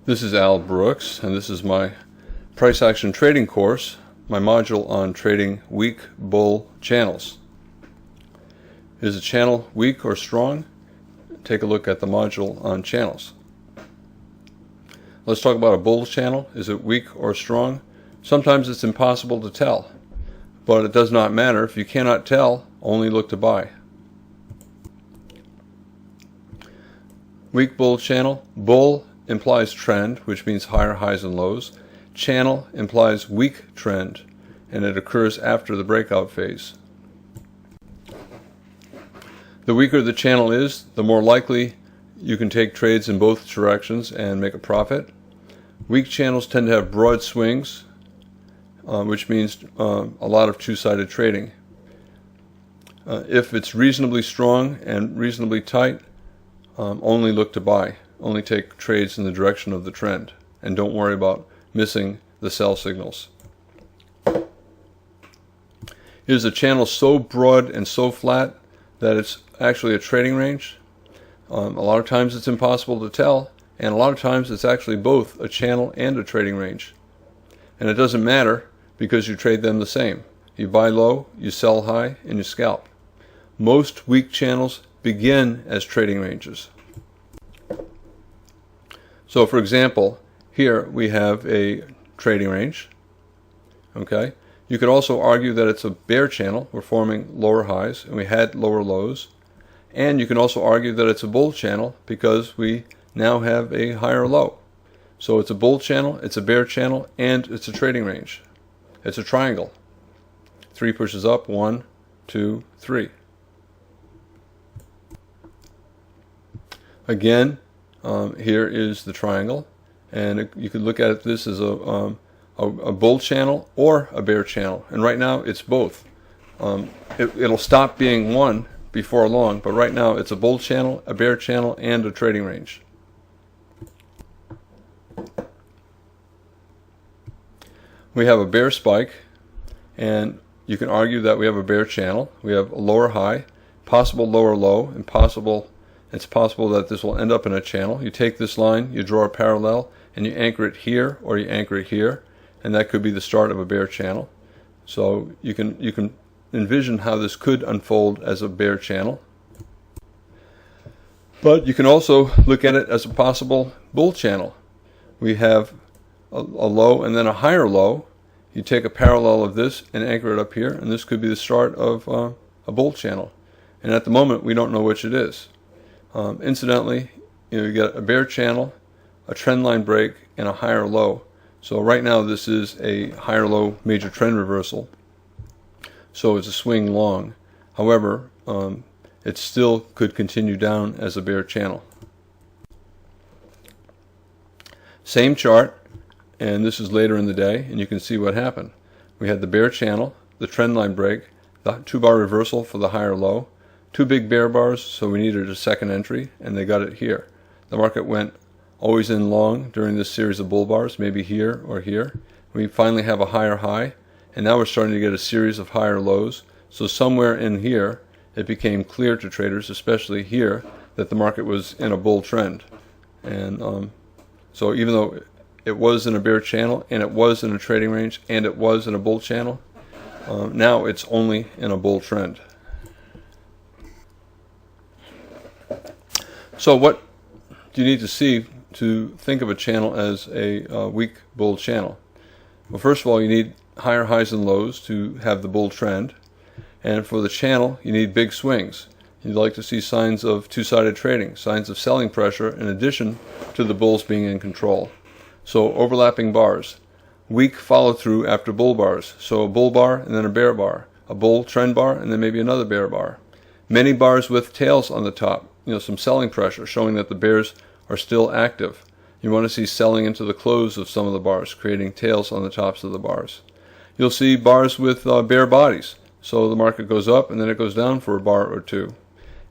This is Al Brooks, and this is my price action trading course, my module on trading weak bull channels. Is a channel weak or strong? Take a look at the module on channels. Let's talk about a bull channel. Is it weak or strong? Sometimes it's impossible to tell, but it does not matter. If you cannot tell, only look to buy. Weak bull channel. Bull implies trend, which means higher highs and lows. Channel implies weak trend, and it occurs after the breakout phase. The weaker the channel is, the more likely you can take trades in both directions and make a profit. Weak channels tend to have broad swings, which means a lot of two-sided trading. If it's reasonably strong and reasonably tight, only look to buy. Only take trades in the direction of the trend, and don't worry about missing the sell signals. Is a channel so broad and so flat that it's actually a trading range? A lot of times it's impossible to tell, and a lot of times it's actually both a channel and a trading range. And it doesn't matter because you trade them the same. You buy low, you sell high, and you scalp. Most weak channels begin as trading ranges. So for example, here we have a trading range. Okay, you could also argue that it's a bear channel. We're forming lower highs and we had lower lows. And you can also argue that it's a bull channel because we now have a higher low. So it's a bull channel, it's a bear channel, and it's a trading range. It's a triangle. 3 pushes up, 1, 2, 3. Again, here is the triangle, and you could look at this as a bull channel or a bear channel, and right now it's both. It'll stop being one before long, but right now it's a bull channel, a bear channel, and a trading range. We have a bear spike, and you can argue that we have a bear channel. We have a lower high, possible lower low, and it's possible that this will end up in a channel. You take this line, you draw a parallel, and you anchor it here or you anchor it here, and that could be the start of a bear channel. So you can envision how this could unfold as a bear channel. But you can also look at it as a possible bull channel. We have a low and then a higher low. You take a parallel of this and anchor it up here, and this could be the start of a bull channel. And at the moment, we don't know which it is. Incidentally, you get a bear channel, a trend line break, and a higher low. So right now this is a higher low major trend reversal. So it's a swing long. However, it still could continue down as a bear channel. Same chart, and this is later in the day, and you can see what happened. We had the bear channel, the trend line break, the 2-bar reversal for the higher low, 2 big bear bars, so we needed a second entry, and they got it here. The market went always in long during this series of bull bars, maybe here or here. We finally have a higher high, and now we're starting to get a series of higher lows. So somewhere in here, it became clear to traders, especially here, that the market was in a bull trend. And so even though it was in a bear channel, and it was in a trading range, and it was in a bull channel, now it's only in a bull trend. So what do you need to see to think of a channel as a weak bull channel? Well, first of all, you need higher highs and lows to have the bull trend. And for the channel, you need big swings. You'd like to see signs of two-sided trading, signs of selling pressure in addition to the bulls being in control. So overlapping bars, weak follow-through after bull bars. So a bull bar and then a bear bar, a bull trend bar and then maybe another bear bar. Many bars with tails on the top. Some selling pressure showing that the bears are still active. You want to see selling into the close of some of the bars, creating tails on the tops of the bars. You'll see bars with bear bodies, so the market goes up and then it goes down for a bar or two.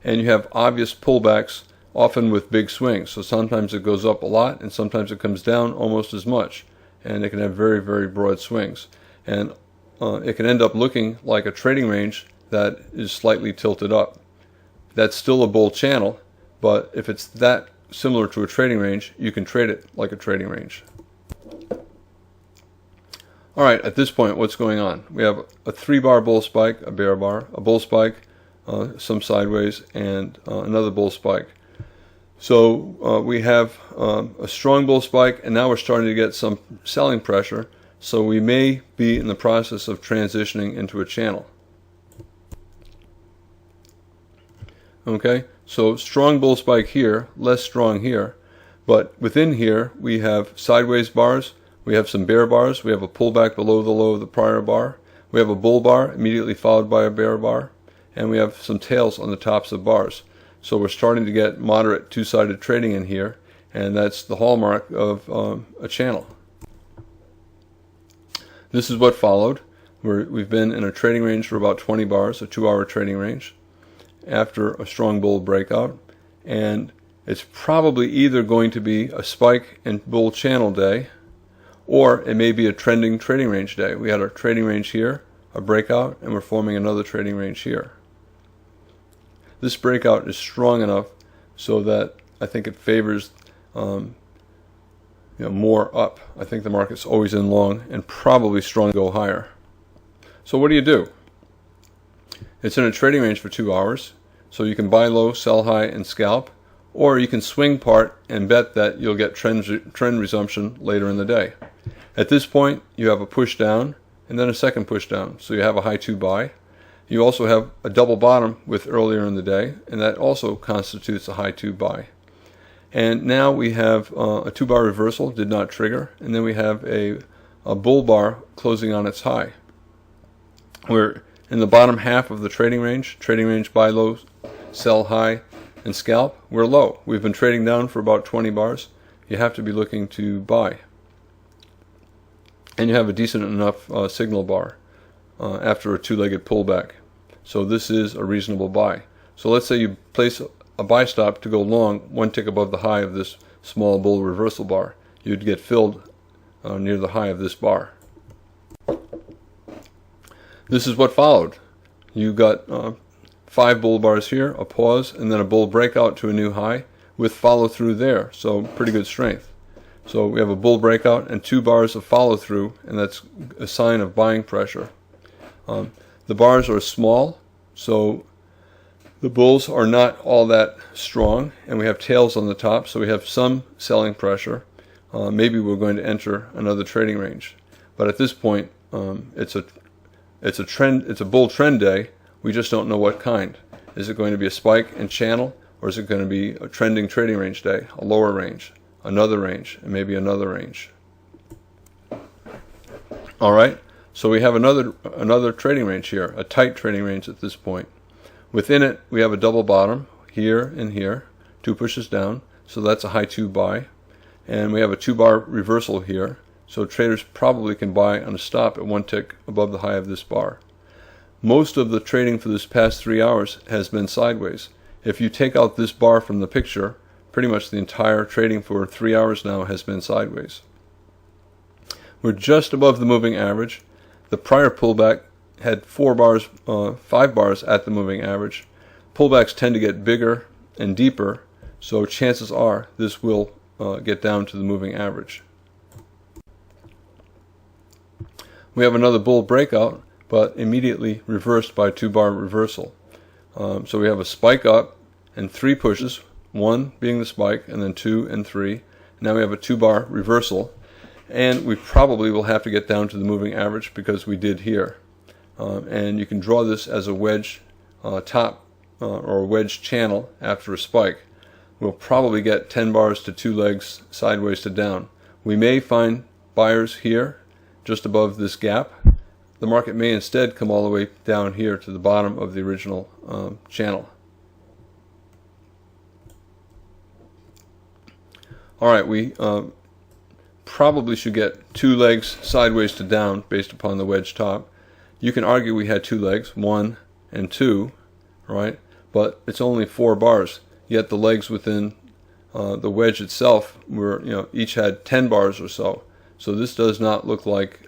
And you have obvious pullbacks, often with big swings. So sometimes it goes up a lot and sometimes it comes down almost as much. And it can have very, very broad swings. And it can end up looking like a trading range that is slightly tilted up. That's still a bull channel, but if it's that similar to a trading range, you can trade it like a trading range. Alright, at this point, what's going on? We have a 3-bar bull spike, a bear bar, a bull spike, some sideways, and another bull spike. So we have a strong bull spike, and now we're starting to get some selling pressure, so we may be in the process of transitioning into a channel. Okay, so strong bull spike here, less strong here, but within here we have sideways bars, we have some bear bars, we have a pullback below the low of the prior bar, we have a bull bar immediately followed by a bear bar, and we have some tails on the tops of bars. So we're starting to get moderate two-sided trading in here, and that's the hallmark of a channel. This is what followed. We've been in a trading range for about 20 bars, a 2-hour trading range, after a strong bull breakout, and it's probably either going to be a spike and bull channel day, or it may be a trending trading range day. We had our trading range here, a breakout, and we're forming another trading range here. This breakout is strong enough so that I think it favors more up. I think the market's always in long and probably strong to go higher. So what do? It's in a trading range for 2 hours, so you can buy low, sell high, and scalp, or you can swing part and bet that you'll get trend resumption later in the day. At this point, you have a push down and then a second push down, so you have a high 2 buy. You also have a double bottom with earlier in the day, and that also constitutes a high 2 buy. And now we have a 2-bar reversal, did not trigger, and then we have a bull bar closing on its high. We're in the bottom half of the trading range buy low, sell high, and scalp. We're low. We've been trading down for about 20 bars. You have to be looking to buy. And you have a decent enough signal bar after a 2-legged pullback. So this is a reasonable buy. So let's say you place a buy stop to go long 1 tick above the high of this small bull reversal bar. You'd get filled near the high of this bar. This is what followed. You got 5 bull bars here, a pause, and then a bull breakout to a new high with follow through there. So pretty good strength. So we have a bull breakout and 2 bars of follow through, and that's a sign of buying pressure. The bars are small, so the bulls are not all that strong, and we have tails on the top, so we have some selling pressure. Maybe we're going to enter another trading range, but at this point, it's a bull trend day. We just don't know what kind. Is it going to be a spike and channel, or is it going to be a trending trading range day, a lower range, another range, and maybe another range? All right. So we have another trading range here, a tight trading range at this point. Within it, we have a double bottom here and here, 2 pushes down, so that's a high 2 buy. And we have a 2-bar reversal here, so traders probably can buy on a stop at 1 tick above the high of this bar. Most of the trading for this past 3 hours has been sideways. If you take out this bar from the picture, pretty much the entire trading for 3 hours now has been sideways. We're just above the moving average. The prior pullback had 5 bars at the moving average. Pullbacks tend to get bigger and deeper, so chances are this will get down to the moving average. We have another bull breakout, but immediately reversed by a 2-bar reversal. So we have a spike up and 3 pushes, 1 being the spike, and then 2 and 3. Now we have a 2-bar reversal. And we probably will have to get down to the moving average because we did here. And you can draw this as a wedge top or a wedge channel after a spike. We'll probably get 10 bars to 2 legs sideways to down. We may find buyers here just above this gap. The market may instead come all the way down here to the bottom of the original channel. All right, we probably should get 2 legs sideways to down based upon the wedge top. You can argue we had 2 legs, 1 and 2, right? But it's only 4 bars. Yet the legs within the wedge itself were, each had 10 bars or so. So this does not look like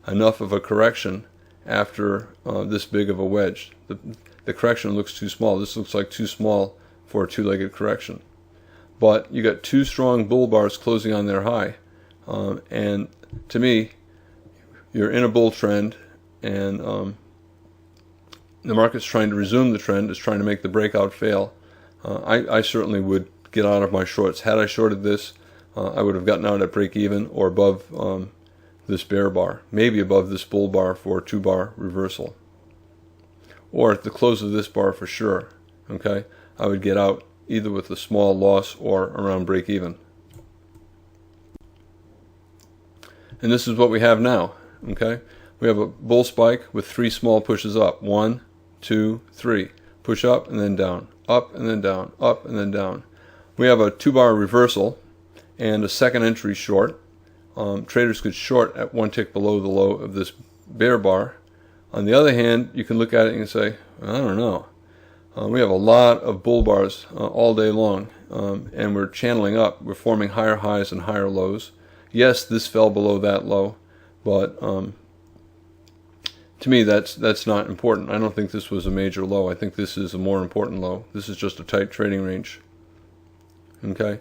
enough of a correction after this big of a wedge. The correction looks too small. This looks like too small for a 2-legged correction. but you got two strong bull bars closing on their high, and to me, you're in a bull trend, and the market's trying to resume the trend, is trying to make the breakout fail. I certainly would get out of my shorts. Had I shorted this, I would have gotten out at break even or above this bear bar, maybe above this bull bar for a 2-bar reversal, or at the close of this bar for sure. Okay, I would get out either with a small loss or around break even. And this is what we have now. Okay, we have a bull spike with 3 small pushes up. 1, 2, 3. Push up and then down, up and then down, up and then down. We have a 2-bar reversal and a second entry short. Traders could short at 1 tick below the low of this bear bar. On the other hand, you can look at it and say, I don't know. We have a lot of bull bars all day long, and we're channeling up. We're forming higher highs and higher lows. Yes, this fell below that low, but to me that's not important. I don't think this was a major low. I think this is a more important low. This is just a tight trading range. Okay.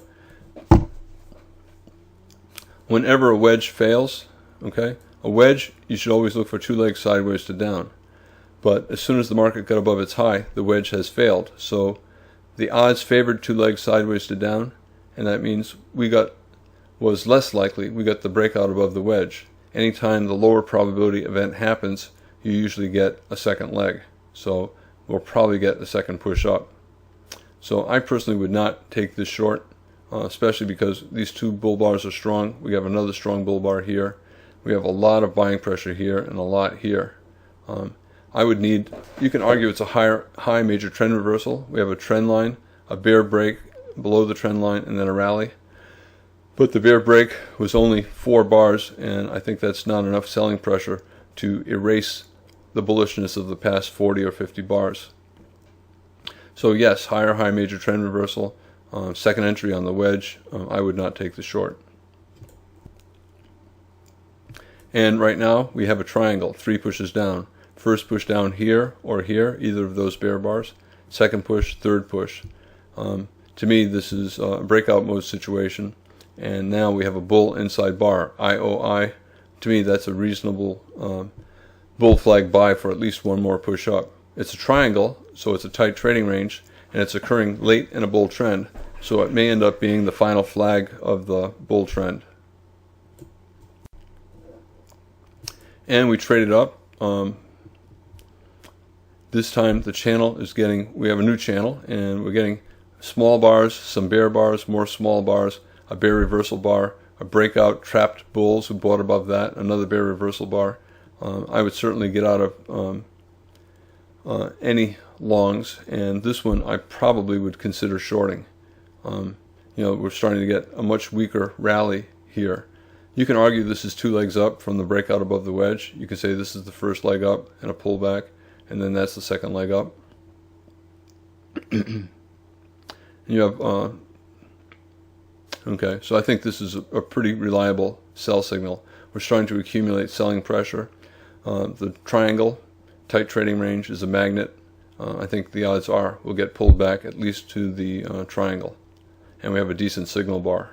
Whenever a wedge fails, okay, a wedge, you should always look for 2 legs sideways to down. But as soon as the market got above its high, the wedge has failed. So the odds favored 2 legs sideways to down, and that means was less likely we got the breakout above the wedge. Anytime the lower probability event happens, you usually get a second leg. So we'll probably get a second push up. So I personally would not take this short, especially because these 2 bull bars are strong. We have another strong bull bar here. We have a lot of buying pressure here and a lot here. I would need, you can argue it's a high major trend reversal. We have a trend line, a bear break below the trend line, and then a rally. But the bear break was only 4 bars, and I think that's not enough selling pressure to erase the bullishness of the past 40 or 50 bars. So yes, higher high major trend reversal, second entry on the wedge. I would not take the short. And right now we have a triangle, 3 pushes down. First push down here or here, either of those bear bars. Second push, third push. To me, this is a breakout mode situation. And now we have a bull inside bar, IOI. To me, that's a reasonable bull flag buy for at least 1 more push up. It's a triangle, so it's a tight trading range, and it's occurring late in a bull trend. So it may end up being the final flag of the bull trend. And we traded up. This time the channel is getting, we have a new channel, and we're getting small bars, some bear bars, more small bars, a bear reversal bar, a breakout trapped bulls who bought above that, another bear reversal bar. I would certainly get out of any longs, and this one I probably would consider shorting. We're starting to get a much weaker rally here. You can argue this is 2 legs up from the breakout above the wedge. You can say this is the first leg up and a pullback, and then that's the second leg up. And you have okay, so I think this is a pretty reliable sell signal. We're starting to accumulate selling pressure. The triangle, tight trading range, is a magnet. I think the odds are we'll get pulled back at least to the triangle. And we have a decent signal bar.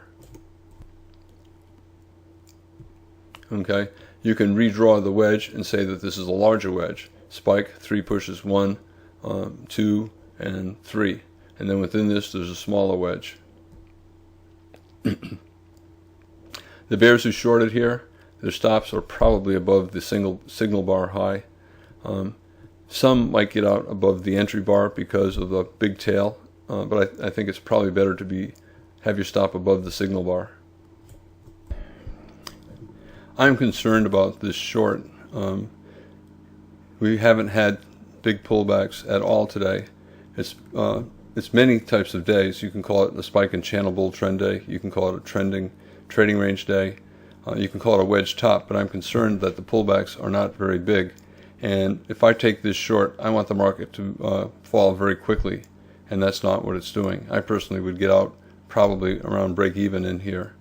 Okay, you can redraw the wedge and say that this is a larger wedge. Spike, 3 pushes, 1, 2, and 3. And then within this there's a smaller wedge. The bears who shorted here, their stops are probably above the signal bar high. Some might get out above the entry bar because of the big tail, but I think it's probably better to have your stop above the signal bar. I'm concerned about this short. We haven't had big pullbacks at all today. It's many types of days. You can call it a spike and channel bull trend day. You can call it a trading range day. You can call it a wedge top, but I'm concerned that the pullbacks are not very big. And if I take this short, I want the market to fall very quickly, and that's not what it's doing. I personally would get out probably around break even in here.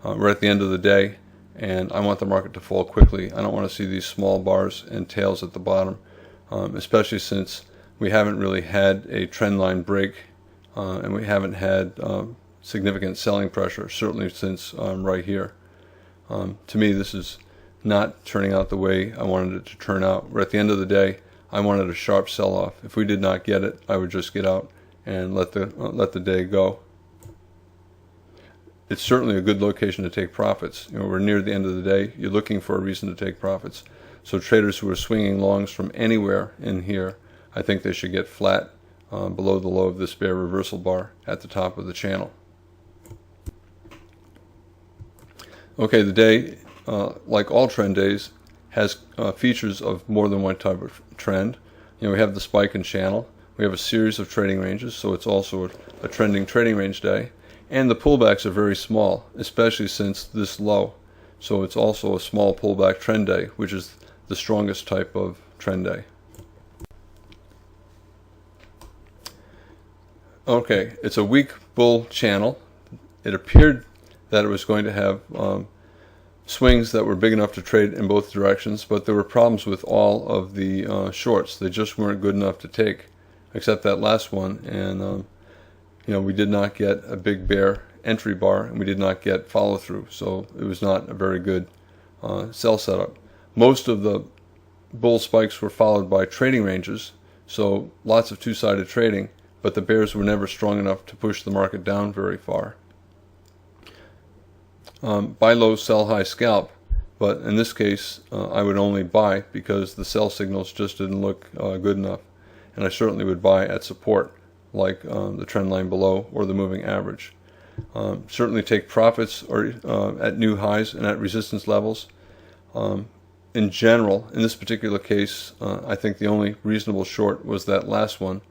We're at the end of the day, and I want the market to fall quickly. I don't want to see these small bars and tails at the bottom, especially since we haven't really had a trend line break, and we haven't had significant selling pressure, certainly since right here. To me, this is not turning out the way I wanted it to turn out. But at the end of the day, I wanted a sharp sell-off. If we did not get it, I would just get out and let the day go. It's certainly a good location to take profits. We're near the end of the day. You're looking for a reason to take profits. So traders who are swinging longs from anywhere in here, I think they should get flat below the low of this bear reversal bar at the top of the channel. Okay, the day, like all trend days, has features of more than one type of trend. We have the spike and channel. We have a series of trading ranges, so it's also a trending trading range day. And the pullbacks are very small, especially since this low. So it's also a small pullback trend day, which is the strongest type of trend day. Okay, it's a weak bull channel. It appeared that it was going to have swings that were big enough to trade in both directions, but there were problems with all of the shorts. They just weren't good enough to take, except that last one. And we did not get a big bear entry bar, and we did not get follow through, so it was not a very good sell setup. Most of the bull spikes were followed by trading ranges, so lots of two-sided trading, but the bears were never strong enough to push the market down very far. Buy low, sell high, scalp, but in this case I would only buy because the sell signals just didn't look good enough, and I certainly would buy at support like the trend line below or the moving average. Certainly take profits or at new highs and at resistance levels. In general, in this particular case, I think the only reasonable short was that last one,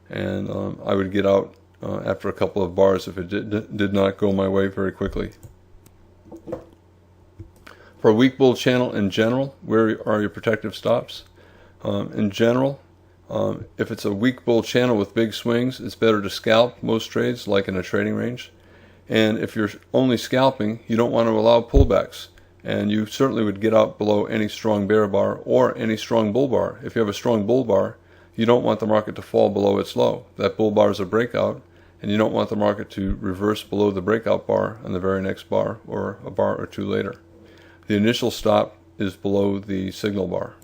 and I would get out after a couple of bars if it did not go my way very quickly. For a weak bull channel in general, where are your protective stops? In general, if it's a weak bull channel with big swings, it's better to scalp most trades, like in a trading range. And if you're only scalping, you don't want to allow pullbacks. And you certainly would get out below any strong bear bar or any strong bull bar. If you have a strong bull bar, you don't want the market to fall below its low. That bull bar is a breakout, and you don't want the market to reverse below the breakout bar on the very next bar or a bar or two later. The initial stop is below the signal bar.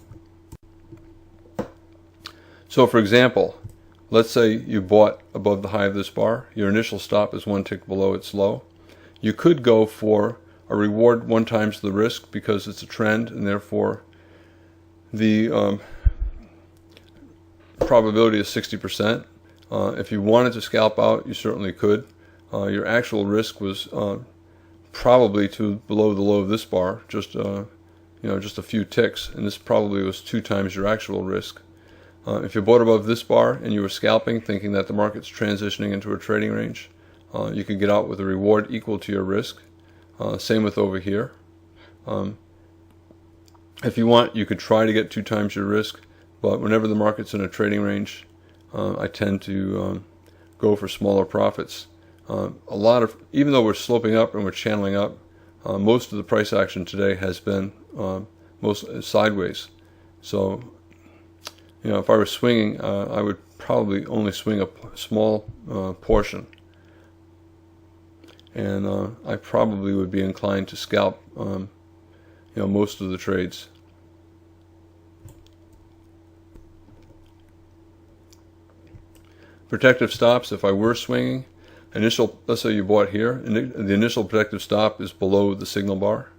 So for example, let's say you bought above the high of this bar. Your initial stop is one tick below its low. You could go for a reward 1 times the risk because it's a trend, and therefore the probability is 60%. If you wanted to scalp out, you certainly could. Your actual risk was probably below the low of this bar, just a few ticks, and this probably was 2 times your actual risk. If you bought above this bar and you were scalping, thinking that the market's transitioning into a trading range, you could get out with a reward equal to your risk. Same with over here. If you want, you could try to get 2 times your risk, but whenever the market's in a trading range, I tend to go for smaller profits. Even though we're sloping up and we're channeling up, most of the price action today has been most sideways. So, if I were swinging, I would probably only swing a small portion, and I probably would be inclined to scalp, most of the trades. Protective stops, if I were swinging, let's say you bought here, and the initial protective stop is below the signal bar.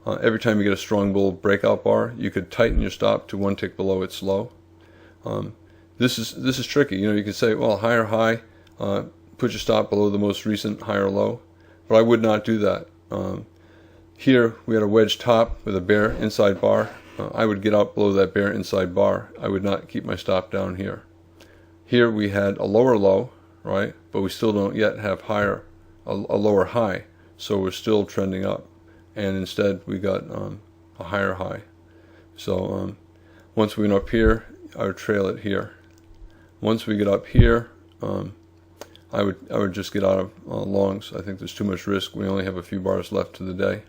Every time you get a strong bull breakout bar, you could tighten your stop to 1 tick below its low. This is tricky. You could say, well, higher high, put your stop below the most recent higher low, but I would not do that. Here we had a wedge top with a bear inside bar. I would get out below that bear inside bar. I would not keep my stop down here. Here we had a lower low, right? But we still don't yet have a lower high, so we're still trending up. And instead we got a higher high. So once we went up here, I would trail it here. Once we get up here, I would just get out of longs. I think there's too much risk. We only have a few bars left to the day.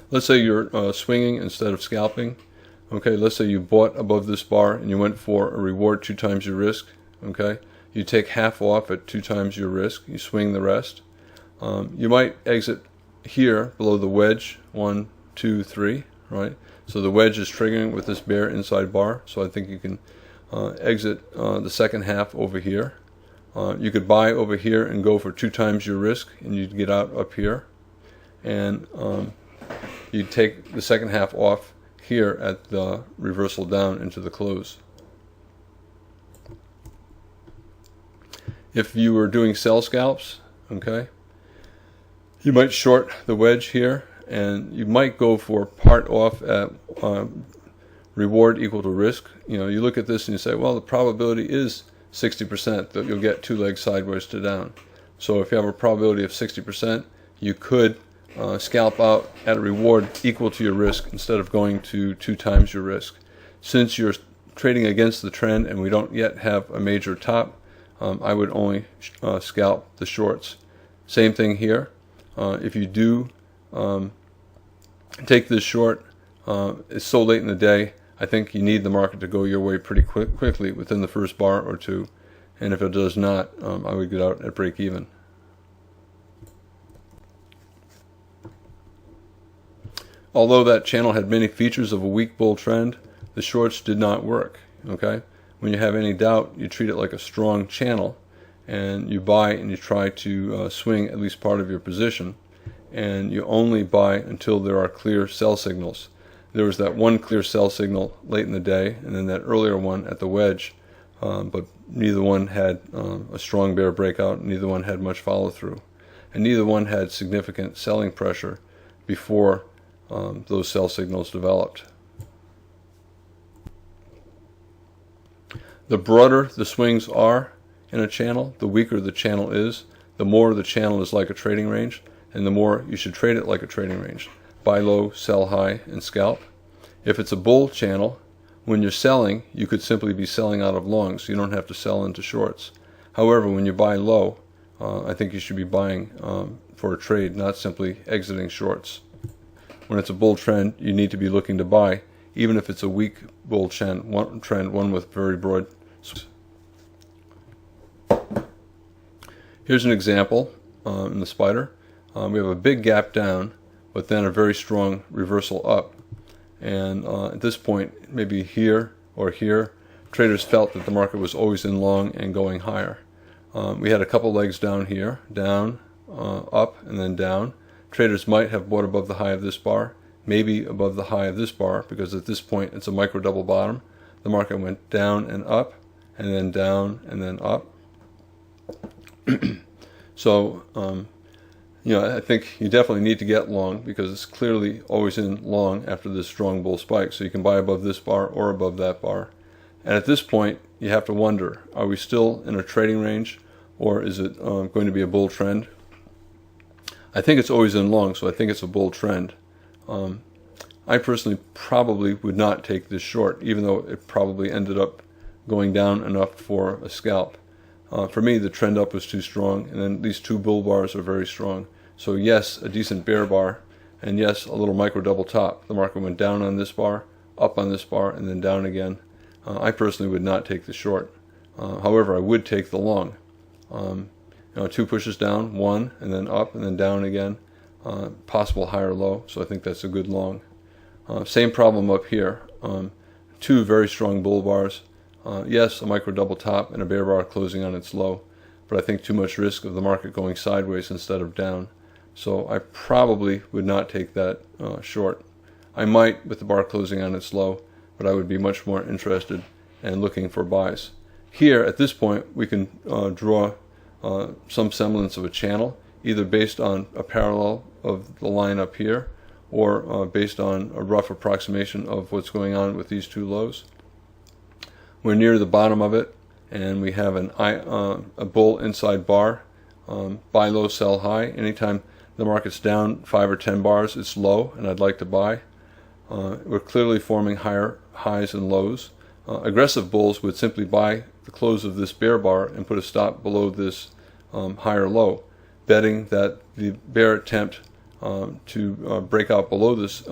Let's say you're swinging instead of scalping. Okay, let's say you bought above this bar and you went for a reward 2 times your risk. Okay, You take half off at 2 times your risk. You swing the rest. You might exit here below the wedge, 1, 2, 3, right? So the wedge is triggering with this bear inside bar, so I think you can exit the second half over here. You could buy over here and go for 2 times your risk, and you'd get out up here. And you'd take the second half off here at the reversal down into the close. If you were doing sell scalps, okay, you might short the wedge here, and you might go for part off at reward equal to risk. You know, you look at this and you say, well, the probability is 60% that you'll get 2 legs sideways to down. So if you have a probability of 60%, you could scalp out at a reward equal to your risk instead of going to 2 times your risk. Since you're trading against the trend and we don't yet have a major top, I would only scalp the shorts. Same thing here. If you do take this short, it's so late in the day, I think you need the market to go your way pretty quickly within the first bar or two. And if it does not, I would get out at break even. Although that channel had many features of a weak bull trend, the shorts did not work. Okay? When you have any doubt, you treat it like a strong channel, and you buy and you try to swing at least part of your position, and you only buy until there are clear sell signals. There was that one clear sell signal late in the day, and then that earlier one at the wedge, but neither one had a strong bear breakout, neither one had much follow through, and neither one had significant selling pressure before those sell signals developed. The broader the swings are in a channel, the weaker the channel is, the more the channel is like a trading range, and the more you should trade it like a trading range. Buy low, sell high, and scalp. If it's a bull channel, when you're selling, you could simply be selling out of longs. You don't have to sell into shorts. However, when you buy low, I think you should be buying for a trade, not simply exiting shorts. When it's a bull trend, you need to be looking to buy, even if it's a weak bull trend, one with very broad. Here's an example in the spider. We have a big gap down, but then a very strong reversal up. And at this point, maybe here or here, traders felt that the market was always in long and going higher. We had a couple legs down here, down, up, and then down. Traders might have bought above the high of this bar, maybe above the high of this bar, because at this point it's a micro double bottom. The market went down and up, and then down and then up. So, I think you definitely need to get long because it's clearly always in long after this strong bull spike. So you can buy above this bar or above that bar. And at this point, you have to wonder, are we still in a trading range, or is it going to be a bull trend? I think it's always in long, so I think it's a bull trend. I personally probably would not take this short, even though it probably ended up going down enough for a scalp. For me, the trend up was too strong, and then these 2 bull bars are very strong. So yes, a decent bear bar, and yes, a little micro double top. The market went down on this bar, up on this bar, and then down again. I personally would not take the short. However, I would take the long. 2 pushes down, 1, and then up, and then down again. Possible higher low, so I think that's a good long. Same problem up here. 2 very strong bull bars. Yes, a micro double top and a bear bar closing on its low, but I think too much risk of the market going sideways instead of down. So I probably would not take that short. I might with the bar closing on its low, but I would be much more interested in looking for buys. Here, at this point, we can draw some semblance of a channel, either based on a parallel of the line up here, or based on a rough approximation of what's going on with these 2 lows. We're near the bottom of it, and we have a bull inside bar. Buy low, sell high. Anytime the market's down 5 or 10 bars, it's low, and I'd like to buy. We're clearly forming higher highs and lows. Aggressive bulls would simply buy the close of this bear bar and put a stop below this higher low, betting that the bear attempt to break out below this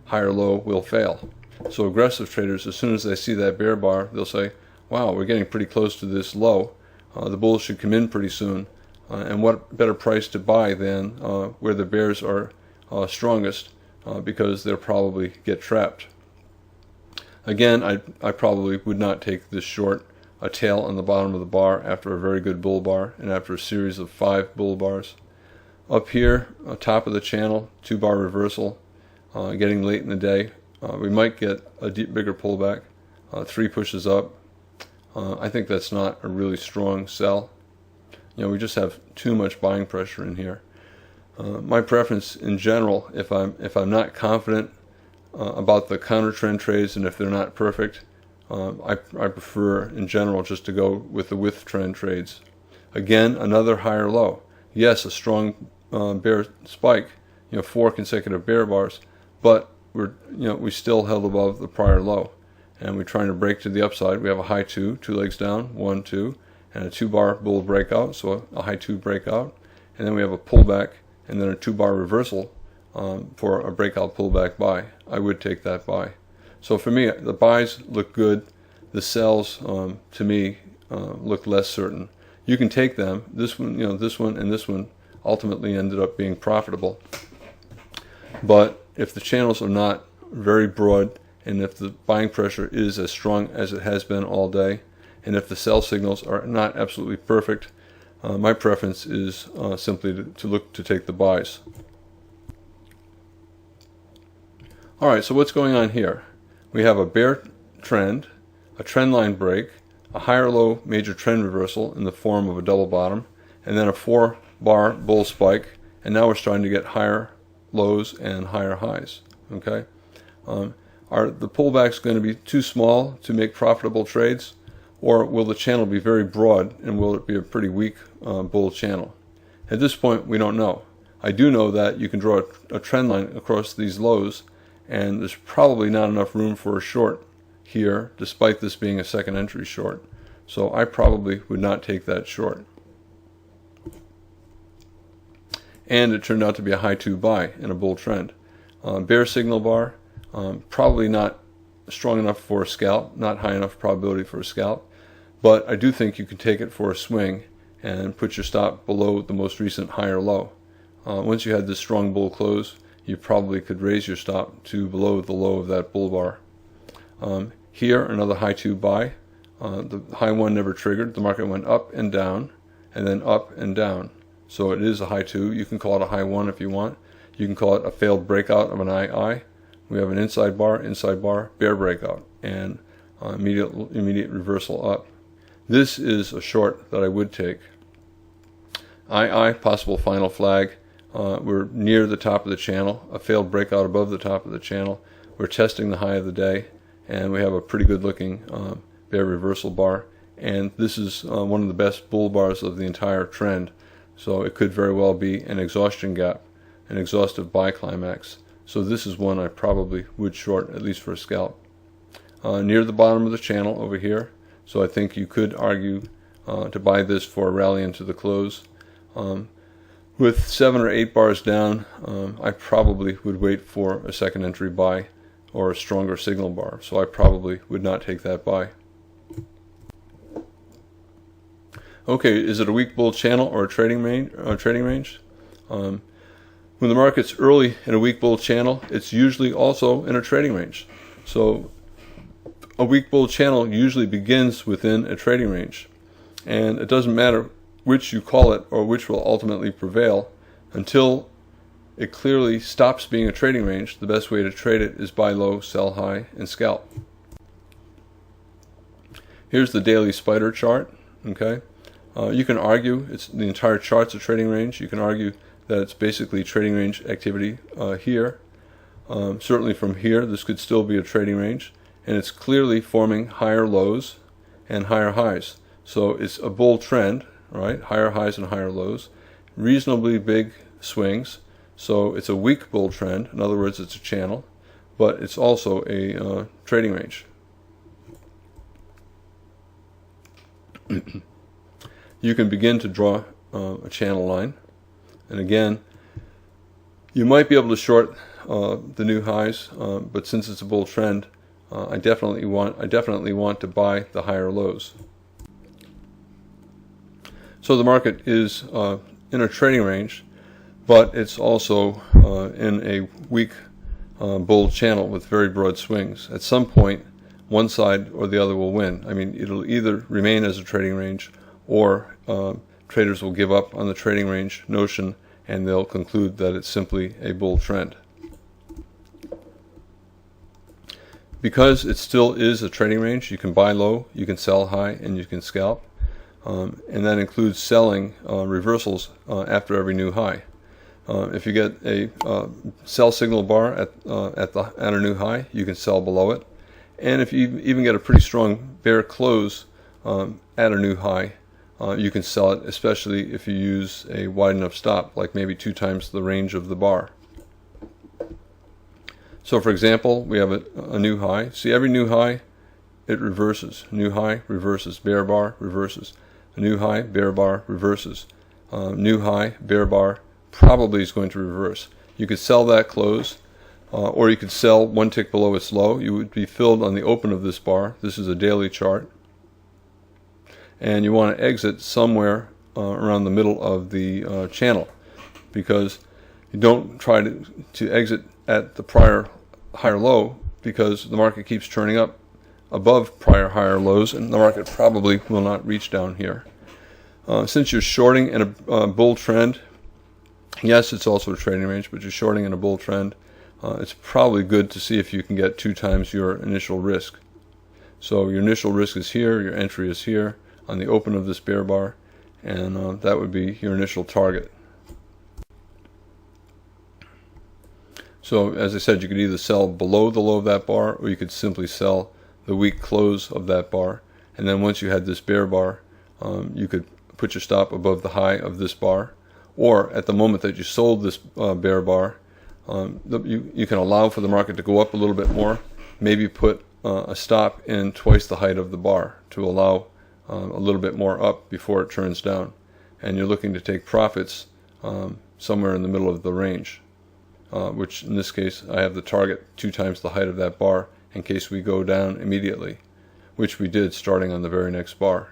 higher low will fail. So aggressive traders, as soon as they see that bear bar, they'll say, wow, we're getting pretty close to this low. the bulls should come in pretty soon. And what better price to buy than where the bears are strongest, because they'll probably get trapped. Again, I probably would not take this short, a tail on the bottom of the bar after a very good bull bar and after a series of 5 bull bars. Up here, top of the channel, 2-bar reversal, getting late in the day. We might get a bigger pullback, 3 pushes up. I think that's not a really strong sell. We just have too much buying pressure in here. My preference in general, if I'm not confident about the counter trend trades, and if they're not perfect, I prefer in general just to go with the with trend trades. Again, another higher low. Yes, a strong bear spike, 4 consecutive bear bars, but we still held above the prior low, and we're trying to break to the upside. We have a high 2 legs down, 1, 2, and a 2-bar bull breakout, so a high 2 breakout, and then we have a pullback, and then a 2-bar reversal for a breakout pullback buy. I would take that buy. So for me, the buys look good. The sells, to me, look less certain. You can take them. This one, this one, and this one ultimately ended up being profitable. But if the channels are not very broad, and if the buying pressure is as strong as it has been all day, and if the sell signals are not absolutely perfect, my preference is simply to look to take the buys. Alright, so what's going on here? We have a bear trend, a trend line break, a higher low major trend reversal in the form of a double bottom, and then a 4-bar bull spike, and now we're starting to get higher lows and higher highs. Okay, are the pullbacks going to be too small to make profitable trades, or will the channel be very broad and will it be a pretty weak bull channel? At this point, we don't know. I do know that you can draw a trend line across these lows, and there's probably not enough room for a short here, despite this being a second entry short. So I probably would not take that short. And it turned out to be a high 2 buy in a bull trend. Bear signal bar, probably not strong enough for a scalp, not high enough probability for a scalp, but I do think you can take it for a swing and put your stop below the most recent higher low. Once you had this strong bull close, you probably could raise your stop to below the low of that bull bar. Here, another high 2 buy. The high 1 never triggered. The market went up and down, and then up and down. So it is a high 2. You can call it a high 1 if you want. You can call it a failed breakout of an II. We have an inside bar, bear breakout, and immediate reversal up. This is a short that I would take. II, possible final flag. We're near the top of the channel, a failed breakout above the top of the channel. We're testing the high of the day, and we have a pretty good looking bear reversal bar, and this is one of the best bull bars of the entire trend, so it could very well be an exhaustion gap, an exhaustive buy climax. So this is one I probably would short, at least for a scalp. Near the bottom of the channel over here, so I think you could argue to buy this for a rally into the close. With 7 or 8 bars down, I probably would wait for a second entry buy or a stronger signal bar, so I probably would not take that buy. Okay, is it a weak bull channel or a trading range? When the market's early in a weak bull channel, it's usually also in a trading range. So a weak bull channel usually begins within a trading range, and it doesn't matter which you call it or which will ultimately prevail until it clearly stops being a trading range. The best way to trade it is buy low, sell high, and scalp. Here's the daily spider chart. Okay, you can argue the entire chart's a trading range. You can argue that it's basically trading range activity here. Certainly from here, this could still be a trading range, and it's clearly forming higher lows and higher highs. So it's a bull trend, right? Higher highs and higher lows, reasonably big swings. So it's a weak bull trend. In other words, it's a channel, but it's also a trading range. You can begin to draw a channel line, and again, you might be able to short the new highs, but since it's a bull trend, I definitely want to buy the higher lows. So the market is in a trading range, but it's also in a weak bull channel with very broad swings. At some point, one side or the other will win. I mean, it'll either remain as a trading range, or traders will give up on the trading range notion and they'll conclude that it's simply a bull trend. Because it still is a trading range, you can buy low, you can sell high, and you can scalp. And that includes selling reversals after every new high. If you get a sell signal bar at a new high, you can sell below it. And if you even get a pretty strong bear close at a new high, you can sell it, especially if you use a wide enough stop, like maybe 2 times the range of the bar. So for example, we have a new high. See, every new high, it reverses. New high, reverses. Bear bar, reverses. A new high, bear bar, reverses. New high, bear bar, probably is going to reverse. You could sell that close, or you could sell 1 tick below its low. You would be filled on the open of this bar. This is a daily chart. And you want to exit somewhere around the middle of the channel, because you don't try to exit at the prior higher low, because the market keeps turning up above prior higher lows and the market probably will not reach down here. Since you're shorting in a bull trend, yes, it's also a trading range, but you're shorting in a bull trend, it's probably good to see if you can get 2 times your initial risk. So your initial risk is here, your entry is here on the open of this bear bar, and that would be your initial target. So as I said, you could either sell below the low of that bar, or you could simply sell the weak close of that bar. And then once you had this bear bar, you could put your stop above the high of this bar. Or at the moment that you sold this bear bar, you can allow for the market to go up a little bit more. Maybe put a stop in twice the height of the bar to allow a little bit more up before it turns down. And you're looking to take profits somewhere in the middle of the range. Which in this case I have the target 2 times the height of that bar in case we go down immediately, which we did starting on the very next bar.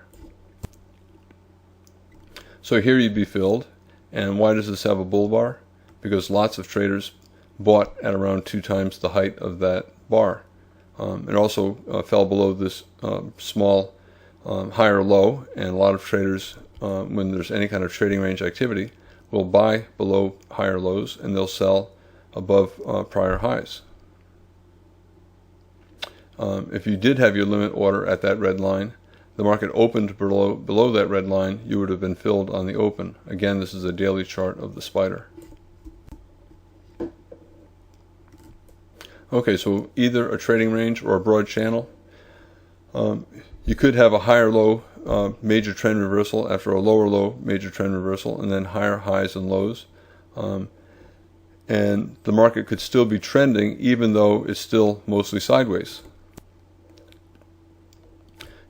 So here you'd be filled. And why does this have a bull bar? Because lots of traders bought at around 2 times the height of that bar. It also fell below this small higher low, and a lot of traders, when there's any kind of trading range activity, will buy below higher lows and they'll sell above prior highs. If you did have your limit order at that red line, the market opened below that red line, you would have been filled on the open. Again, this is a daily chart of the spider. Okay, so either a trading range or a broad channel. You could have a higher low major trend reversal after a lower low major trend reversal, and then higher highs and lows. And the market could still be trending even though it's still mostly sideways.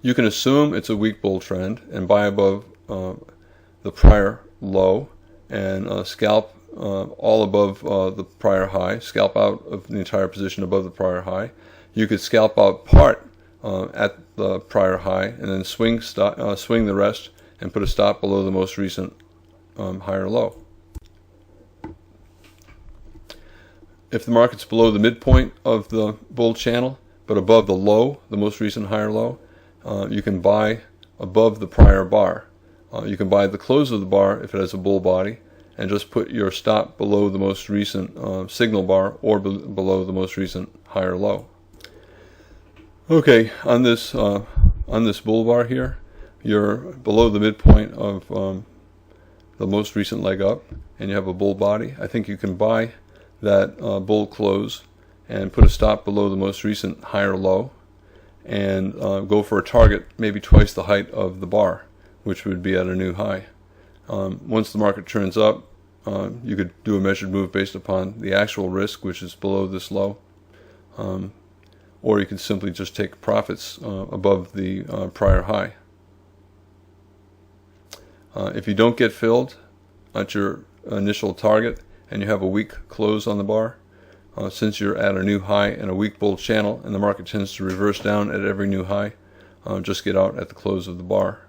You can assume it's a weak bull trend and buy above the prior low and scalp all above the prior high, scalp out of the entire position above the prior high. You could scalp out part at the prior high and then swing the rest and put a stop below the most recent higher low. If the market's below the midpoint of the bull channel but above the low, the most recent higher low, you can buy above the prior bar. You can buy the close of the bar if it has a bull body and just put your stop below the most recent signal bar or below the most recent higher low. Okay, on this bull bar here, you're below the midpoint of the most recent leg up and you have a bull body. I think you can buy that bull close and put a stop below the most recent higher low and go for a target maybe twice the height of the bar, which would be at a new high. Once the market turns up, you could do a measured move based upon the actual risk, which is below this low, or you can simply just take profits above the prior high. If you don't get filled at your initial target and you have a weak close on the bar, since you're at a new high and a weak bull channel and the market tends to reverse down at every new high, just get out at the close of the bar.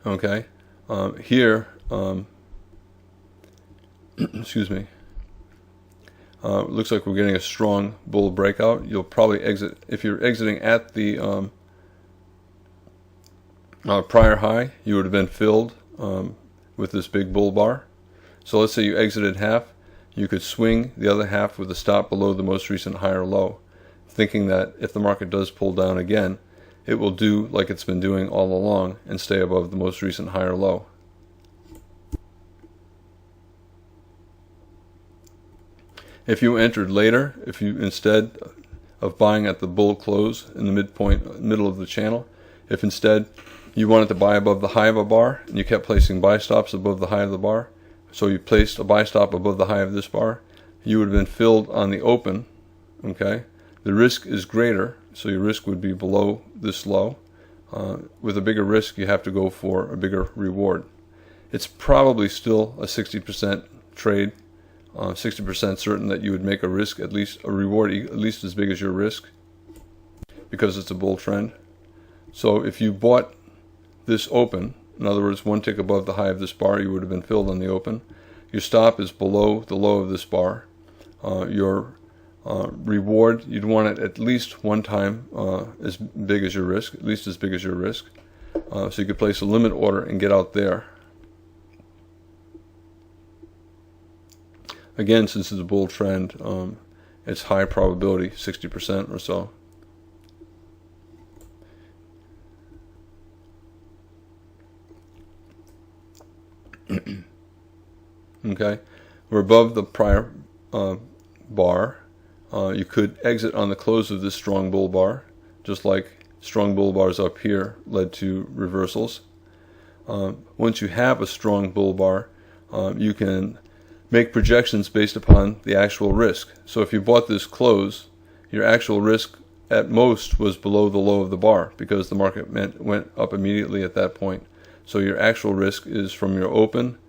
Okay, here, excuse me. Looks like we're getting a strong bull breakout. You'll probably exit if you're exiting at the prior high. You would have been filled with this big bull bar. So let's say you exited half. You could swing the other half with a stop below the most recent high or low, thinking that if the market does pull down again, it will do like it's been doing all along and stay above the most recent high or low. If you entered later, if you instead of buying at the bull close in the middle of the channel, if instead you wanted to buy above the high of a bar and you kept placing buy stops above the high of the bar, so you placed a buy stop above the high of this bar, you would have been filled on the open. Okay, the risk is greater, so your risk would be below this low. With a bigger risk, you have to go for a bigger reward. It's probably still a 60% trade, 60% certain that you would make a risk, at least a reward at least as big as your risk, because it's a bull trend. So if you bought this open, in other words, one tick above the high of this bar, you would have been filled on the open. Your stop is below the low of this bar. Your reward, you'd want it at least one time as big as your risk, at least as big as your risk. So you could place a limit order and get out there. Again, since it's a bull trend, it's high probability, 60% or so. Okay, we're above the prior bar. You could exit on the close of this strong bull bar, just like strong bull bars up here led to reversals. Once you have a strong bull bar, you can make projections based upon the actual risk. So if you bought this close, your actual risk at most was below the low of the bar because the market went up immediately at that point. So your actual risk is from your open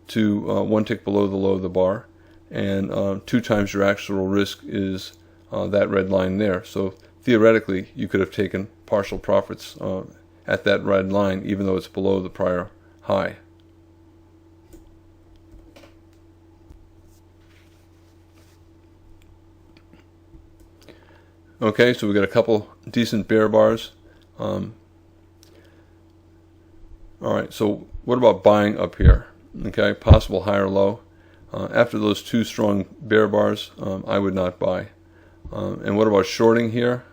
to one tick below the low of the bar, and 2 times your actual risk is that red line there. So theoretically, you could have taken partial profits at that red line, even though it's below the prior high. Okay, so we got a couple decent bear bars. All right, so what about buying up here? Okay, possible high or low. After those 2 strong bear bars, I would not buy. And what about shorting here?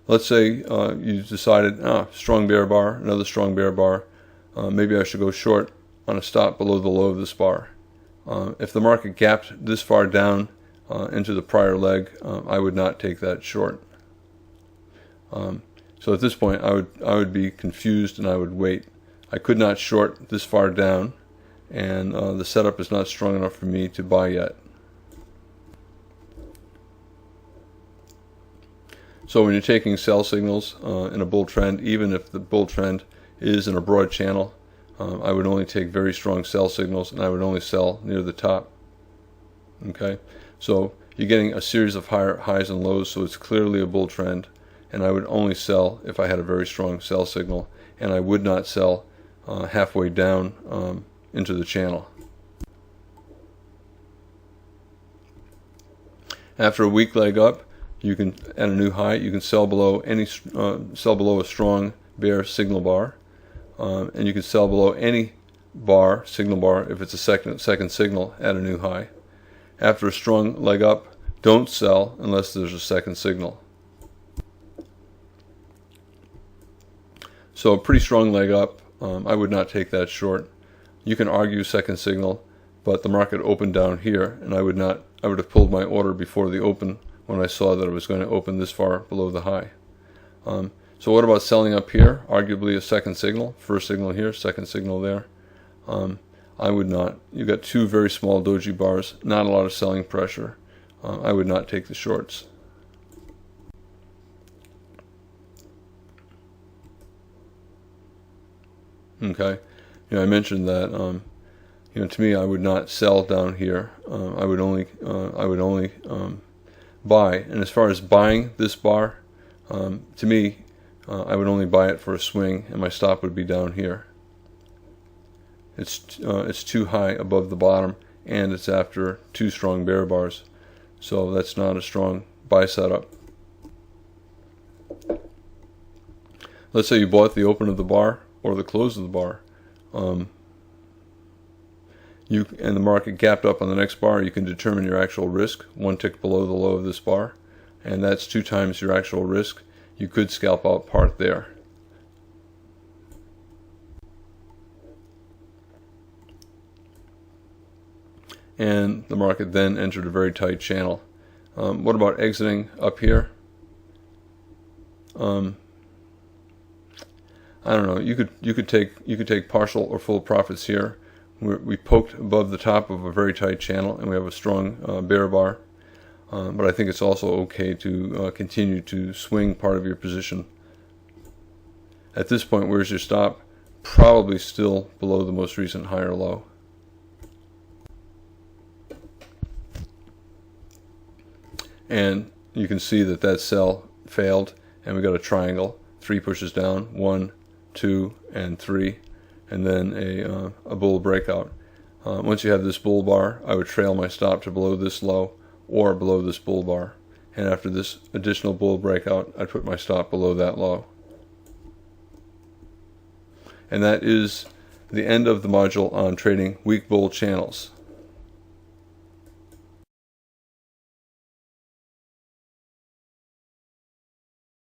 Let's say you decided, strong bear bar, another strong bear bar. Maybe I should go short on a stop below the low of this bar. If the market gapped this far down into the prior leg, I would not take that short. So at this point, I would be confused and I would wait. I could not short this far down, and the setup is not strong enough for me to buy yet. So when you're taking sell signals in a bull trend, even if the bull trend is in a broad channel, I would only take very strong sell signals, and I would only sell near the top. Okay, so you're getting a series of higher highs and lows, so it's clearly a bull trend, and I would only sell if I had a very strong sell signal, and I would not sell halfway down into the channel. After a weak leg up, you can, at a new high, you can sell below a strong bear signal bar, and you can sell below any signal bar if it's a second signal at a new high. After a strong leg up, don't sell unless there's a second signal. So a pretty strong leg up, I would not take that short. You can argue second signal, but the market opened down here, and I would have pulled my order before the open when I saw that it was going to open this far below the high. So what about selling up here? Arguably a second signal, first signal here, second signal there. I would not. You've got 2 very small doji bars, not a lot of selling pressure. I would not take the shorts. Okay, I mentioned that to me, I would not sell down here. I would only buy. And as far as buying this bar, to me, I would only buy it for a swing, and my stop would be down here. it's too high above the bottom, and it's after 2 strong bear bars. So that's not a strong buy setup. Let's say you bought the open of the bar or the close of the bar, and the market gapped up on the next bar. You can determine your actual risk 1 tick below the low of this bar, and that's 2 times your actual risk. You could scalp out part there. And the market then entered a very tight channel. What about exiting up here? I don't know. You could take partial or full profits here. We poked above the top of a very tight channel, and we have a strong bear bar. But I think it's also okay to continue to swing part of your position. At this point, where's your stop? Probably still below the most recent higher low. And you can see that that sell failed, and we got a triangle. 3 pushes down, 1, 2, and 3, and then a bull breakout. Once you have this bull bar, I would trail my stop to below this low or below this bull bar. And after this additional bull breakout, I'd put my stop below that low. And that is the end of the module on trading weak bull channels.